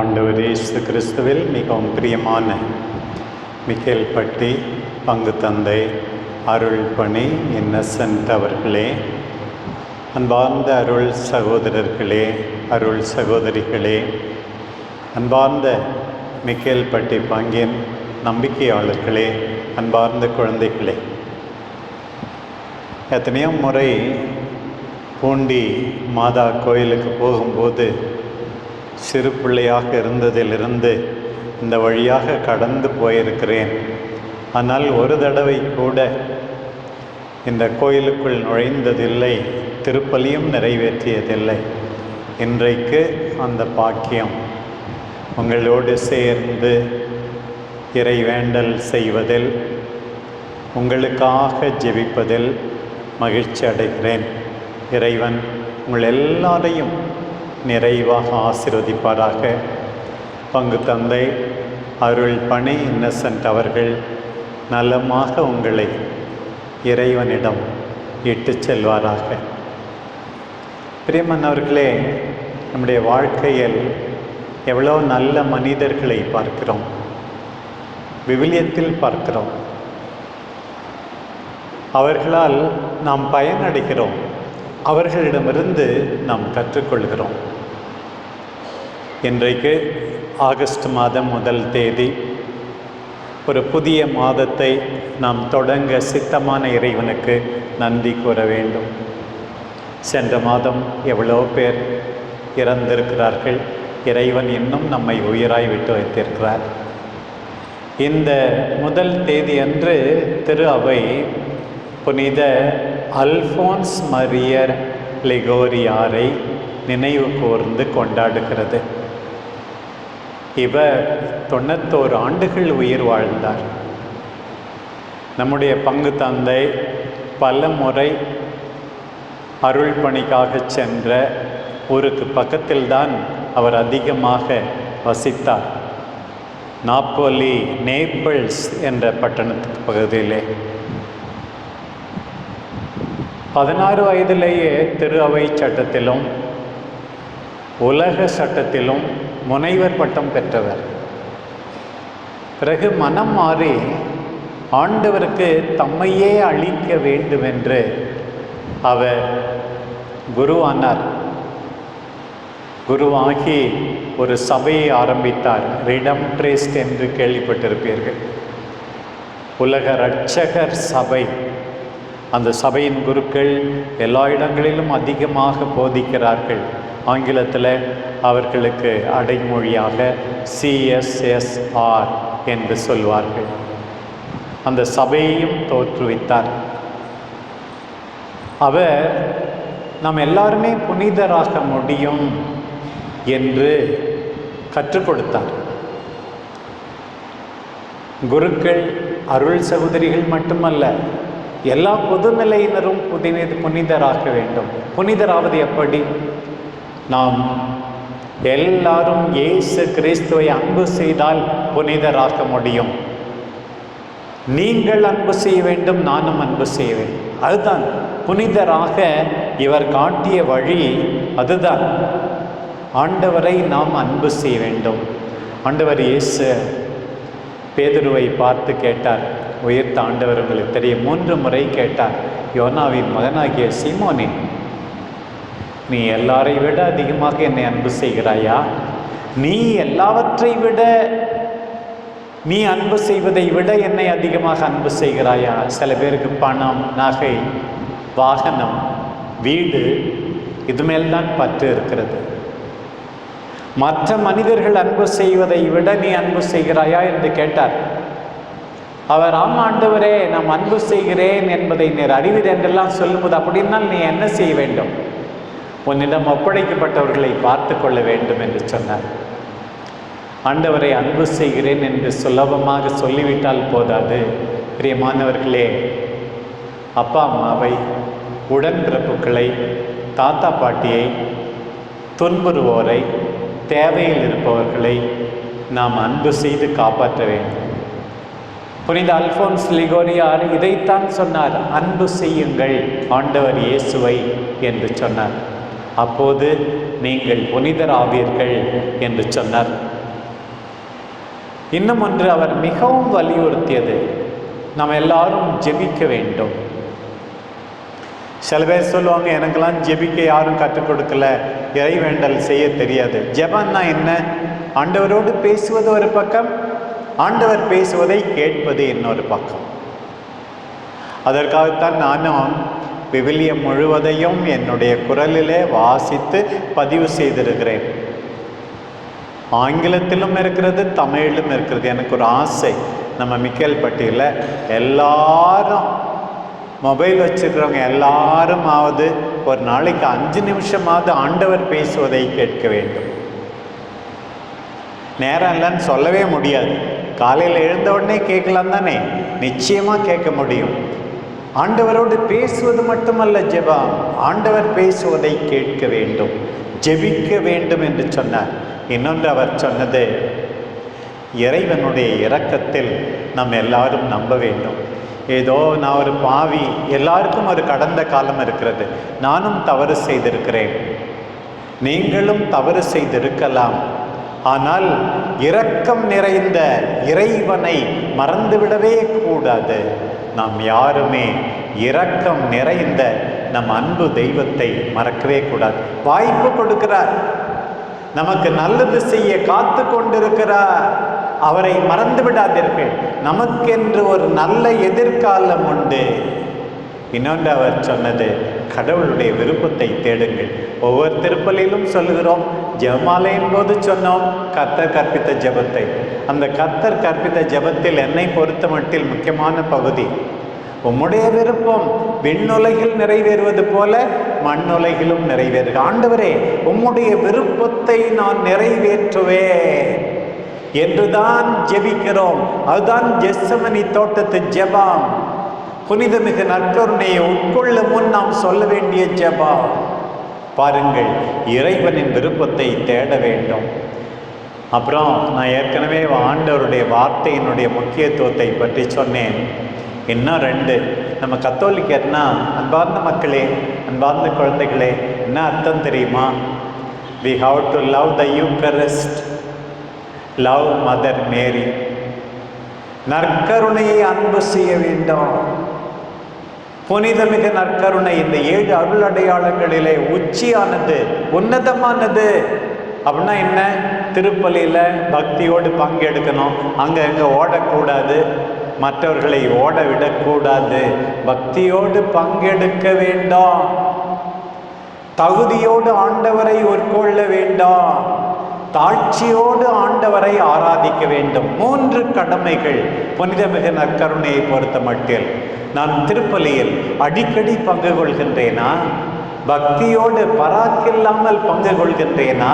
ஆண்டவர் இயேசு கிறிஸ்துவில் மிகவும் பிரியமான மிக்கேல் பட்டி பங்கு தந்தை அருள்பணி இன்னசென்ட் அவர்களே, அன்பார்ந்த அருள் சகோதரர்களே, அருள் சகோதரிகளே, அன்பார்ந்த மிக்கேல் பட்டி பங்கின் நம்பிக்கையாளர்களே, அன்பார்ந்த குழந்தைகளே, எத்தனையோ முறை பூண்டி மாதா கோயிலுக்கு போகும்போது சிறு பிள்ளையாக இருந்ததிலிருந்து இந்த வழியாக கடந்து போயிருக்கிறேன். ஆனால் ஒரு தடவை கூட இந்த கோயிலுக்குள் நுழைந்ததில்லை, திருப்பலியும் நிறைவேற்றியதில்லை. இன்றைக்கு அந்த பாக்கியம் உங்களோடு சேர்ந்து இறைவேண்டல் செய்வதில், உங்களுக்காக ஜெபிப்பதில் மகிழ்ச்சி அடைகிறேன். இறைவன் உங்கள் எல்லாரையும் நிறைவாக ஆசீர்வதிப்பாராக. பங்கு தந்தை அருள்பணி இன்னசென்ட் அவர்கள் நலமாக உங்களை இறைவனிடம் இட்டு செல்வாராக. பிரியமானவர்களே, நம்முடைய வாழ்க்கையில் எவ்வளோ நல்ல மனிதர்களை பார்க்கிறோம், விவிலியத்தில் பார்க்கிறோம். அவர்களால் நாம் பயனடைகிறோம், அவர்களிடமிருந்து நாம் கற்றுக்கொள்கிறோம். இன்றைக்கு ஆகஸ்ட் மாதம் 1 தேதி, ஒரு புதிய மாதத்தை நாம் தொடங்க சித்தமான இறைவனுக்கு நன்றி கூற வேண்டும். சென்ற மாதம் எவ்வளோ பேர் இறந்திருக்கிறார்கள், இறைவன் இன்னும் நம்மை உயிராய் விட்டு வைத்திருக்கிறார். இந்த 1 தேதி அன்று திரு அவை புனித அல்ஃபோன்ஸ் மரியர் லிகோரியாரை நினைவு கூர்ந்து கொண்டாடுகிறது. இவர் 91 ஆண்டுகள் உயிர் வாழ்ந்தார். நம்முடைய பங்கு தந்தை பல முறை அருள் பணிக்காக சென்ற ஊருக்கு பக்கத்தில்தான் அவர் அதிகமாக வசித்தார். நாப்போலி, நேபிள்ஸ் என்ற பட்டணத்துக்கு பகுதியிலே 16 வயதிலேயே திரு அவை சட்டத்திலும் உலக சட்டத்திலும் முனைவர் பட்டம் பெற்றவர். பிறகு மனம் மாறி ஆண்டவருக்கு தம்மையே அளிக்க வேண்டுமென்று அவர் குருவானார். குருவாகி ஒரு சபையை ஆரம்பித்தார். ரிடம்ட்ரிஸ்ட் என்று கேள்விப்பட்டிருப்பீர்கள். உலக இரட்சகர் சபை. அந்த சபையின் குருக்கள் எல்லா இடங்களிலும் அதிகமாக போதிக்கிறார்கள். ஆங்கிலத்தில் அவர்களுக்கு அடைமொழியாக CSSR என்று சொல்வார்கள். அந்த சபையையும் தோற்றுவித்தார். அவர் நாம் எல்லாருமே புனிதராக முடியும் என்று கற்றுக் கொடுத்தார். குருக்கள், அருள் சகோதரிகள் மட்டுமல்ல, எல்லா பொதுநிலையினரும் புனிதராக வேண்டும். புனிதராவது எப்படி? நாம் எல்லாரும் இயேசு கிறிஸ்துவை அன்பு செய்தால் புனிதராக முடியும். நீங்கள் அன்பு செய்ய வேண்டும், நானும் அன்பு செய்ய வேண்டும். அதுதான் புனிதராக இவர் காட்டிய வழி. அதுதான் ஆண்டவரை நாம் அன்பு செய்ய வேண்டும். ஆண்டவர் இயேசு பேதுருவை பார்த்து கேட்டார். உயிர்த்த ஆண்டவர் உங்களுக்கு தெரியும், 3 முறை கேட்டார். யோனாவின் மகனாகிய சீமோனே, நீ எல்லாரை விட அதிகமாக என்னை அன்பு செய்கிறாயா? நீ எல்லாவற்றை விட, நீ அன்பு செய்வதை விட என்னை அதிகமாக அன்பு செய்கிறாயா? சில பேருக்கு பணம், நகை, வாகனம், வீடு, இது மேல்தான் பற்று இருக்கிறது. மற்ற மனிதர்கள் அன்பு செய்வதை விட நீ அன்பு செய்கிறாயா என்று கேட்டார். அவர், ஆம் ஆண்டவரே, நான் அன்பு செய்கிறேன் என்பதை நீர் அறிவீர் என்றெல்லாம் சொல்லும்போது, அப்படின்னால் நீ என்ன செய்ய வேண்டும்? உன்னிடம் ஒப்படைக்கப்பட்டவர்களை பார்த்து கொள்ள வேண்டும் என்று சொன்னார். ஆண்டவரை அன்பு செய்கிறேன் என்று சுலபமாக சொல்லிவிட்டால் போதாது. பிரியமானவர்களே, அப்பா அம்மாவை, உடன்பிறப்புகளை, தாத்தா பாட்டியை, துன்புறுவோரை, தேவையில் இருப்பவர்களை நாம் அன்பு செய்து காப்பாற்ற வேண்டும். புனித அல்ஃபோன்ஸ் லிகோரியார் இதைத்தான் சொன்னார், அன்பு செய்யுங்கள் ஆண்டவர் இயேசுவை என்று சொன்னார். அப்போது நீங்கள் புனிதராவீர்கள் என்று சொன்னார். இன்னும் ஒன்று அவர் மிகவும் வலியுறுத்தியது, நாம் எல்லாரும் ஜெபிக்க வேண்டும். சில பேர் சொல்லுவாங்க, எனக்கெல்லாம் ஜெபிக்க யாரும் கற்றுக் கொடுக்கல, இறைவேண்டல் செய்ய தெரியாது. ஜெபம்னா என்ன? ஆண்டவரோடு பேசுவது ஒரு பக்கம், ஆண்டவர் பேசுவதை கேட்பது இன்னொரு பக்கம். அதற்காகத்தான் நானும் விவிலியம் முழுவதையும் என்னுடைய குரலிலே வாசித்து பதிவு செய்திருக்கிறேன். ஆங்கிலத்திலும் இருக்கிறது, தமிழிலும் இருக்கிறது. எனக்கு ஒரு ஆசை, நம்ம மிக்கேல்பட்டியில் எல்லாரும் மொபைல் வச்சுருக்கிறவங்க எல்லாருமாவது ஒரு நாளைக்கு 5 நிமிஷமாவது ஆண்டவர் பேசுவதை கேட்க வேண்டும். நேரம் இல்லைன்னு சொல்லவே முடியாது. காலையில் எழுந்த உடனே கேட்கலாம் தானே, நிச்சயமாக கேட்க முடியும். ஆண்டவரோடு பேசுவது மட்டுமல்ல ஜெபம், ஆண்டவர் பேசுவதை கேட்க வேண்டும், ஜெபிக்க வேண்டும் என்று சொன்னார். இன்னொன்று அவர் சொன்னது, இறைவனுடைய இரக்கத்தில் நம்ம எல்லாரும் நம்ப வேண்டும். ஏதோ நான் ஒரு பாவி, எல்லாருக்கும் ஒரு கடந்த காலம் இருக்கிறது, நானும் தவறு செய்திருக்கிறேன், நீங்களும் தவறு செய்திருக்கலாம். ஆனால் இரக்கம் நிறைந்த இறைவனை மறந்துவிடவே கூடாது. நாம் யாருமே இரக்கம் நிறைந்த நம் அன்பு தெய்வத்தை மறக்கவே கூடாது. வாய்ப்பு கொடுக்கிறார், நமக்கு நல்லது செய்ய காத்து கொண்டிருக்கிறார். அவரை மறந்து விடாதீர்கள், நமக்கென்று ஒரு நல்ல எதிர்காலம் உண்டு. இன்னொன்று அவர் சொன்னது, கடவுளுடைய விருப்பத்தை தேடுங்கள். ஒவ்வொரு திருப்பலிலும் சொல்லுகிறோம், ஜெபமாலையின் போது சொன்னோம் கர்த்தர் கற்பித்த ஜெபத்தை. அந்த கர்த்தர் கற்பித்த ஜெபத்தில் என்னை பொறுத்த மட்டில் முக்கியமான பகுதி, உம்முடைய விருப்பம் விண்ணுலகில் நிறைவேறுவது போல மண்ணுலகிலும் நிறைவேறுக. ஆண்டவரே, உம்முடைய விருப்பத்தை நான் நிறைவேற்றுவேன் என்றுதான் ஜெபிக்கிறோம். அதுதான் கெத்செமனி தோட்டத்து ஜெபம். புனிதமிகு நற்கருணையை உட்கொள்ளும் முன் நாம் சொல்ல வேண்டிய ஜெபம். பாருங்கள், இறைவனின் விருப்பத்தை தேட வேண்டும். அப்புறம் நான் ஏற்கனவே ஆண்டவருடைய வார்த்தையினுடைய முக்கியத்துவத்தை பற்றி சொன்னேன். இன்னும் 2, நம்ம கத்தோலிக்கர்னா, அன்பார்ந்த மக்களே, அன்பார்ந்த குழந்தைகளே, என்ன அர்த்தம் தெரியுமா? We have to love the Eucharist, love Mother Mary. நற்கருணையை அன்பு செய்ய வேண்டும். புனிதமிகு நற்கருணை இந்த 7 அருள் அடையாளங்களிலே உச்சியானது, உன்னதமானது. அப்படின்னா என்ன? திருப்பலியில் பக்தியோடு பங்கெடுக்கணும், அங்கே ஓடக்கூடாது, மற்றவர்களை ஓட விடக்கூடாது, பக்தியோடு பங்கெடுக்க வேண்டும், தகுதியோடு ஆண்டவரை உட்கொள்ள வேண்டும், தாழ்ச்சியோடு ஆண்டவரை ஆராதிக்க வேண்டும். 3 கடமைகள் புனிதமிகு நற்கருணையை பொறுத்த மட்டில். நான் திருப்பலியில் அடிக்கடி பங்கு கொள்கின்றேனா? பக்தியோடு பராக்கில்லாமல் பங்கு கொள்கின்றேனா?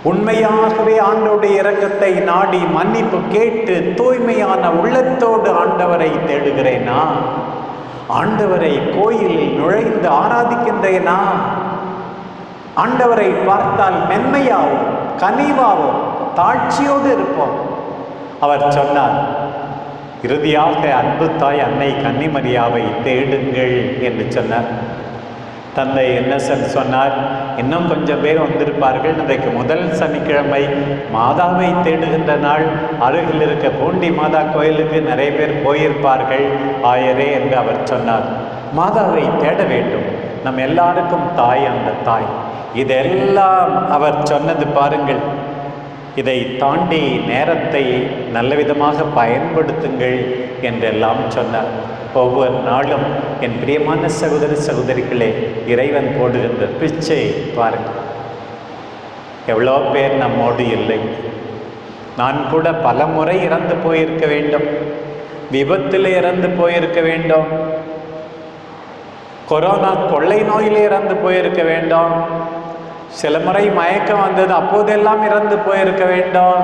உண்மையாகவே ஆண்டவருடைய இரக்கத்தை நாடி மன்னிப்பு கேட்டு தூய்மையான உள்ளத்தோடு ஆண்டவரை தேடுகிறேனா? ஆண்டவரை கோயிலில் நுழைந்து ஆராதிக்கின்றேனா? ஆண்டவரை பார்த்தால் மென்மையாவும் கனிவாவும் தாழ்ச்சியோடு இருப்போம். அவர் சொன்னார், இறுதியாக அன்பு தாய் அன்னை கன்னிமரியாவை தேடுங்கள் என்று சொன்னார். தந்தை இன்னசென்ட் சொன்னார், இன்னும் கொஞ்சம் பேர் வந்திருப்பார்கள், இன்றைக்கு முதல் சனிக்கிழமை மாதாவை தேடுகின்ற நாள், அருகில் இருக்க பூண்டி மாதா கோயிலுக்கு நிறைய பேர் போயிருப்பார்கள் ஆயரே என்று அவர் சொன்னார். மாதாவை தேட வேண்டும், நம் எல்லாருக்கும் தாய் அந்த தாய். இதெல்லாம் அவர் சொன்னது பாருங்கள். இதை தாண்டி நேரத்தை நல்ல விதமாக பயன்படுத்துங்கள் என்றெல்லாம் சொன்னார். ஒவ்வொரு நாளும் என் பிரியமான சகோதர சகோதரிகளே, இறைவன் போடுகின்ற பிச்சை பாருங்கள். எவ்வளோ பேர் நம்மோடு இல்லை. நான் கூட பல முறை இறந்து போயிருக்க வேண்டும், விபத்தில் இறந்து போயிருக்க வேண்டும், கொரோனா கொள்ளை நோயில் இறந்து போயிருக்க வேண்டும், சில முறை மயக்கம் வந்தது, அப்போதெல்லாம் இறந்து போயிருக்க வேண்டும்.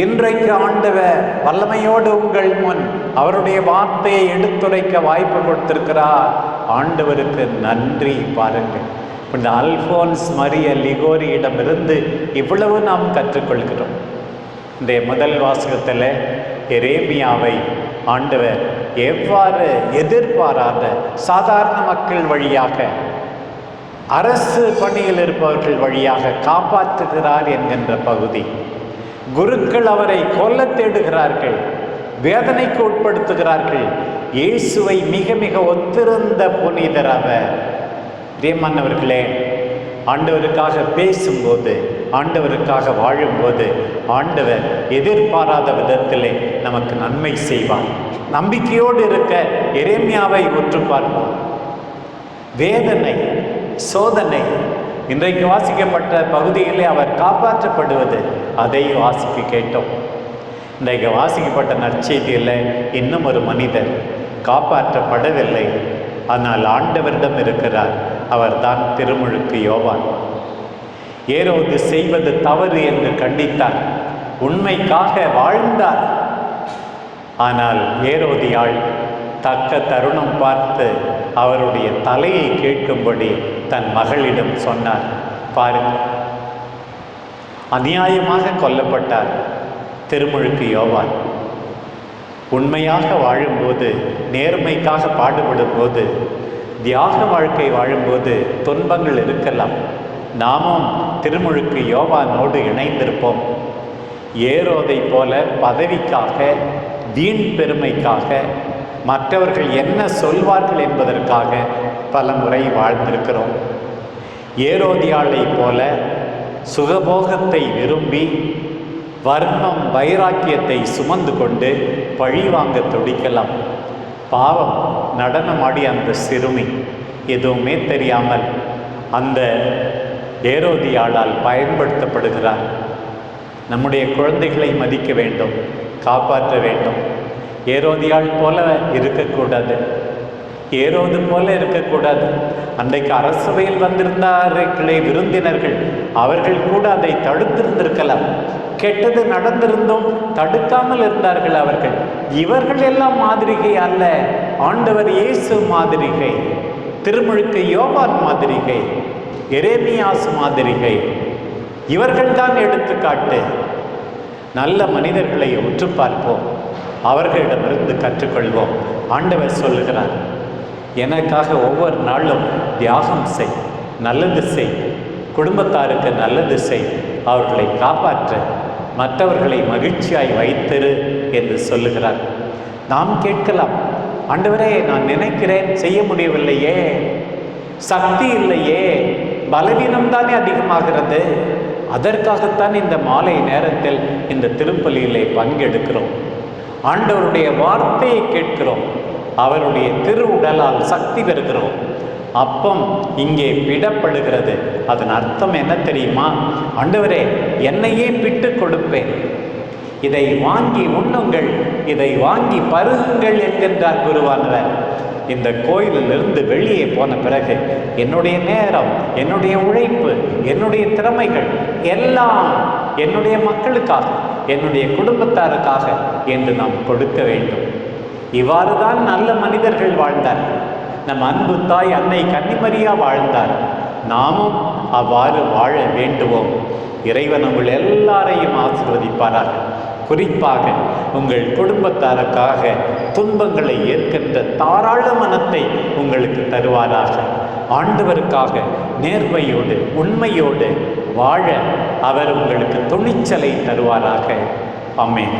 இன்றைக்கு ஆண்டவர் வல்லமையோடு உங்கள் முன் அவருடைய வார்த்தையை எடுத்துரைக்க வாய்ப்பு கொடுத்திருக்கிறார். ஆண்டவருக்கு நன்றி. பாருங்கள், இந்த அல்போன்ஸ் மரிய லிகோரியிடமிருந்து இவ்வளவு நாம் கற்றுக்கொள்கிறோம். இந்த முதல் வாசகத்தில் எரேமியாவை ஆண்டவர் எவ்வாறு எதிர்பாராத சாதாரண மக்கள் வழியாக அரசு பணியில் இருப்பவர்கள் வழியாக காப்பாற்றுகிறார் என்கின்ற பகுதி. குருக்கள் அவரை கொல்ல தேடுகிறார்கள், வேதனைக்கு உட்படுத்துகிறார்கள். இயேசுவை மிக மிக ஒத்திருந்த புனிதர் அவர். பிரியமானவர்களே, ஆண்டவருக்காக பேசும்போது, ஆண்டவருக்காக வாழும்போது ஆண்டவர் எதிர்பாராத விதத்திலே நமக்கு நன்மை செய்வார். நம்பிக்கையோடு இருக்க எரேமியாவை உற்று பார்ப்போம். வேதனை, சோதனை, இன்றைக்கு வாசிக்கப்பட்ட பகுதியிலே அவர் காப்பாற்றப்படுவது, அதை வாசிக்க கேட்டோம். இன்றைக்கு வாசிக்கப்பட்ட நற்செய்தியில் இன்னும் ஒரு மனிதர் காப்பாற்றப்படவில்லை, ஆனால் ஆண்டவரிடம் இருக்கிறார். அவர்தான் திருமுழுக்கு யோவான். ஏரோது செய்வது தவறு என்று கண்டித்தார், உண்மைக்காக வாழ்ந்தார். ஆனால் ஏரோதியாள் தக்க தருணம் பார்த்து அவருடைய தலையை கேட்கும்படி தன் மகளிடம் சொன்னார். பாருங்கள், அநியாயமாக கொல்லப்பட்டார் திருமுழுக்கு யோவான். உண்மையாக வாழும்போது, நேர்மைக்காக பாடுபடும் போது, தியாக வாழ்க்கை வாழும்போது துன்பங்கள் இருக்கலாம். நாமும் திருமுழுக்கு யோவானோடு இணைந்திருப்போம். ஏரோதை போல பதவிக்காக, வீண் பெருமைக்காக, மற்றவர்கள் என்ன சொல்வார்கள் என்பதற்காக பல முறை வாழ்ந்திருக்கிறோம். ஏரோதியாளை போல சுகபோகத்தை விரும்பி, வர்ணம் வைராக்கியத்தை சுமந்து கொண்டு பழி வாங்க துடிக்கலாம். பாவம், நடனமாடி அந்த சிறுமி எதுவுமே தெரியாமல் அந்த ஏரோதியாளால் பயன்படுத்தப்படுகிறார். நம்முடைய குழந்தைகளை மதிக்க வேண்டும், காப்பாற்ற வேண்டும். ஏரோதியாள் போல இருக்கக்கூடாது, ஏரோது போல இருக்கக்கூடாது. அன்றைக்கு அரசவையில் வந்திருந்தார்களே விருந்தினர்கள், அவர்கள் கூட அதை தடுத்திருந்திருக்கலாம். கெட்டது நடந்திருந்தும் தடுக்காமல் இருந்தார்கள் அவர்கள். இவர்கள் எல்லாம் மாதிரிகை அல்ல, ஆண்டவர் இயேசு மாதிரிகை, திருமுழுக்கு யோவான் மாதிரிகை, எரேமியாஸ் மாதிரிகை. இவர்கள்தான் எடுத்துக்காட்டு. நல்ல மனிதர்களை உற்று பார்ப்போம், அவர்களிடமிருந்து கற்றுக்கொள்வோம். ஆண்டவர் சொல்லுகிறார், எனக்காக ஒவ்வொரு நாளும் தியாகம் செய், நல்லது செய், குடும்பத்தாருக்கு நல்லது செய், அவர்களை காப்பாற்ற, மற்றவர்களை மகிழ்ச்சியாய் வைத்திரு என்று சொல்லுகிறார். நாம் கேட்கலாம், ஆண்டவரே நான் நினைக்கிறேன், செய்ய முடியவில்லையே, சக்தி இல்லையே, பலவீனம்தானே அதிகமாகிறது. அதற்காகத்தான் இந்த மாலை நேரத்தில் இந்த திருப்பலியிலே பங்கெடுக்கிறோம். ஆண்டவருடைய வார்த்தையை கேட்கிறோம், அவருடைய திருவுடலால் சக்தி பெறுகிறோம். அப்பம் இங்கே பிடப்படுகிறது. அதன் அர்த்தம் என்ன தெரியுமா? ஆண்டவரே, என்னையே பிட்டு கொடுப்பேன், இதை வாங்கி உண்ணுங்கள், இதை வாங்கி பருகுங்கள் என்கின்றார் குருவானவர். இந்த கோயிலிலிருந்து வெளியே போன பிறகு என்னுடைய நேரம், என்னுடைய உழைப்பு, என்னுடைய திறமைகள் எல்லாம் என்னுடைய மக்களுக்காக, என்னுடைய குடும்பத்தாருக்காக என்று நாம் கொடுக்க வேண்டும். இவ்வாறு தான் நல்ல மனிதர்கள் வாழ்ந்தார். நம் அன்பு தாய் அன்னை கன்னிமரியா வாழ்ந்தார். நாமும் அவ்வாறு வாழ வேண்டுவோம். இறைவன் உங்கள் எல்லாரையும் ஆசீர்வதிப்பாராக. குறிப்பாக உங்கள் குடும்பத்தாருக்காக துன்பங்களை ஏற்கின்ற தாராள மனத்தை உங்களுக்கு தருவாராக. ஆண்டவருக்காக நேர்மையோடு, உண்மையோடு வாழ அவர் உங்களுக்கு துணிச்சலை தருவாராக. ஆமென்.